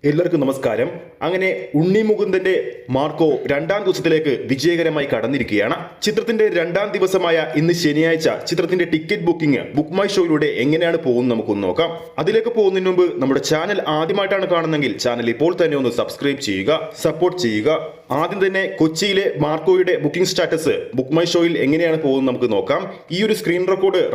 എല്ലാവർക്കും നമസ്കാരം. അങ്ങനെ ഉണ്ണി മുകുന്ദന്റെ മാർക്കോ രണ്ടാം ദിവസത്തിലേക്ക് വിജയകരമായി കടന്നിരിക്കുകയാണ്. ചിത്രത്തിന്റെ രണ്ടാം ദിവസമായ ഇന്ന് ശനിയാഴ്ച ചിത്രത്തിന്റെ ടിക്കറ്റ് ബുക്കിംഗ് ബുക്ക് മൈ ഷോയിലൂടെ എങ്ങനെയാണ് പോകുന്നത് നമുക്കൊന്ന് നോക്കാം. അതിലേക്ക് പോകുന്നതിന് മുമ്പ് നമ്മുടെ ചാനൽ ആദ്യമായിട്ടാണ് കാണുന്നതെങ്കിൽ ചാനൽ ഇപ്പോൾ തന്നെ ഒന്ന് സബ്സ്ക്രൈബ് ചെയ്യുക, സപ്പോർട്ട് ചെയ്യുക. ആദ്യം തന്നെ കൊച്ചിയിലെ മാർക്കോയുടെ ബുക്കിംഗ് സ്റ്റാറ്റസ് ബുക്ക് മൈ ഷോയിൽ എങ്ങനെയാണ് പോകുന്നത് നമുക്ക് നോക്കാം. ഈ ഒരു സ്ക്രീൻ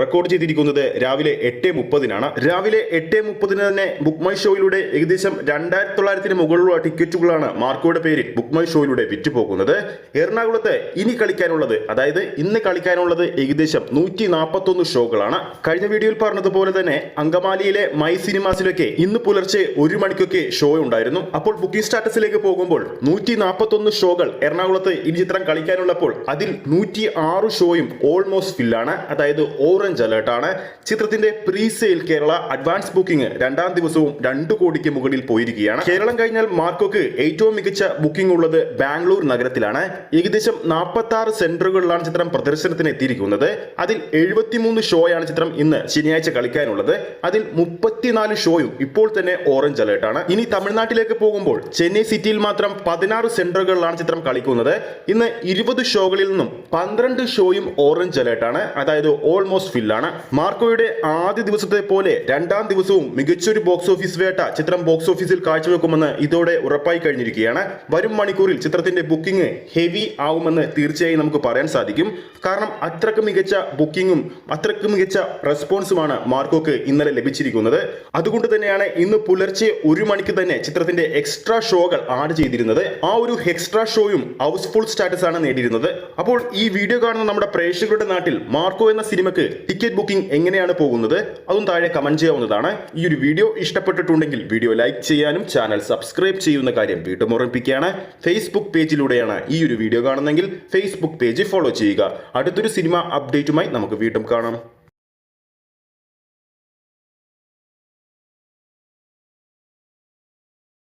റെക്കോർഡ് ചെയ്തിരിക്കുന്നത് രാവിലെ 8:30 രാവിലെ 8:30 തന്നെ ബുക്ക് മൈ ഷോയിലൂടെ ഏകദേശം 2,900 മുകളിലുള്ള ടിക്കറ്റുകളാണ് മാർക്കോയുടെ പേരിൽ ബുക്ക് മൈ ഷോയിലൂടെ വിറ്റുപോകുന്നത്. എറണാകുളത്ത് ഇനി കളിക്കാനുള്ളത്, അതായത് ഇന്ന് കളിക്കാനുള്ളത് ഏകദേശം 141 ഷോകളാണ്. കഴിഞ്ഞ വീഡിയോയിൽ പറഞ്ഞതുപോലെ തന്നെ അങ്കമാലിയിലെ മൈ സിനിമാസിലൊക്കെ ഇന്ന് പുലർച്ചെ 1 മണിക്കൊക്കെ ഷോ ഉണ്ടായിരുന്നു. അപ്പോൾ ബുക്കിംഗ് സ്റ്റാറ്റസിലേക്ക് പോകുമ്പോൾ 141 ഷോകൾ എറണാകുളത്ത് ഇനി ചിത്രം കളിക്കാനുള്ളപ്പോൾ അതിൽ 106 ഷോയും ഓൾമോസ്റ്റ് ഫില്ലാണ്, അതായത് ഓറഞ്ച് അലേർട്ട് ആണ്. ചിത്രത്തിന്റെ pre sale Kerala advance booking രണ്ടാം ദിവസവും 2 കോടിക്ക് മുകളിൽ പോയിരിക്കുകയാണ്. കേരളം കഴിഞ്ഞാൽ മാർക്കോക്ക് ഏറ്റവും മികച്ച ബുക്കിംഗ് ഉള്ളത് ബാംഗ്ലൂർ നഗരത്തിലാണ്. ഏകദേശം 46 സെന്ററുകളിലാണ് ചിത്രം പ്രദർശനത്തിന് എത്തിയിരിക്കുന്നത്. അതിൽ 73 ഷോയാണ് ചിത്രം ഇന്ന് ശനിയാഴ്ച കളിക്കാനുള്ളത്. അതിൽ 34 ഷോയും ഇപ്പോൾ തന്നെ ഓറഞ്ച് അലേർട്ട് ആണ്. ഇനി തമിഴ്നാട്ടിലേക്ക് പോകുമ്പോൾ ചെന്നൈ സിറ്റിയിൽ മാത്രം 16 സെന്ററുകളിലാണ് ചിത്രം കളിക്കുന്നത്. ഇന്ന് 20 ഷോകളിൽ നിന്നും 12 ഷോയും ഓറഞ്ച് അലേർട്ട് ആണ്, അതായത് ഓൾമോസ്റ്റ് ഫില്ലാണ്. മാർക്കോയുടെ ആദ്യ ദിവസത്തെ പോലെ രണ്ടാം ദിവസവും മികച്ചൊരു ബോക്സ് ഓഫീസ് വേട്ട ചിത്രം ബോക്സ് ഓഫീസിൽ കാഴ്ചവെക്കുമെന്ന് ഇതോടെ ഉറപ്പായി കഴിഞ്ഞിരിക്കുകയാണ്. വരും മണിക്കൂറിൽ ചിത്രത്തിന്റെ ബുക്കിംഗ് ഹെവി ആവുമെന്ന് തീർച്ചയായും നമുക്ക് പറയാൻ സാധിക്കും. കാരണം അത്രക്ക് മികച്ച ബുക്കിംഗും അത്രക്ക് മികച്ച റെസ്പോൺസുമാണ് മാർക്കോക്ക് ഇന്നലെ ലഭിച്ചിരിക്കുന്നത്. അതുകൊണ്ട് തന്നെയാണ് ഇന്ന് പുലർച്ചെ 1 മണിക്ക് തന്നെ ചിത്രത്തിന്റെ എക്സ്ട്രാ ഷോകൾ ആഡ് ചെയ്തിരുന്നത്. ആ ഒരു എക്സ്ട്രാ ഷോയും ഹൗസ്ഫുൾ സ്റ്റാറ്റസ് ആണ് നേടിയിരുന്നത്. അപ്പോൾ ഈ വീഡിയോ കാണുന്ന നമ്മുടെ പ്രേക്ഷകരുടെ നാട്ടിൽ മാർക്കോ എന്ന സിനിമയ്ക്ക് ടിക്കറ്റ് ബുക്കിംഗ് എങ്ങനെയാണ് പോകുന്നത് അതും താഴെ കമന്റ് ചെയ്യാവുന്നതാണ്. ഈ ഒരു വീഡിയോ ഇഷ്ടപ്പെട്ടിട്ടുണ്ടെങ്കിൽ വീഡിയോ ലൈക്ക് ചെയ്യാനും ചാനൽ സബ്സ്ക്രൈബ് ചെയ്യുന്ന കാര്യം വീണ്ടും ഓർമ്മിപ്പിക്കുകയാണ്. ഫേസ്ബുക്ക് പേജിലൂടെയാണ് ഈ ഒരു വീഡിയോ കാണുന്നതെങ്കിൽ ഫേസ്ബുക്ക് പേജ് ഫോളോ ചെയ്യുക. അടുത്തൊരു സിനിമ അപ്ഡേറ്റുമായി നമുക്ക് വീണ്ടും കാണാം.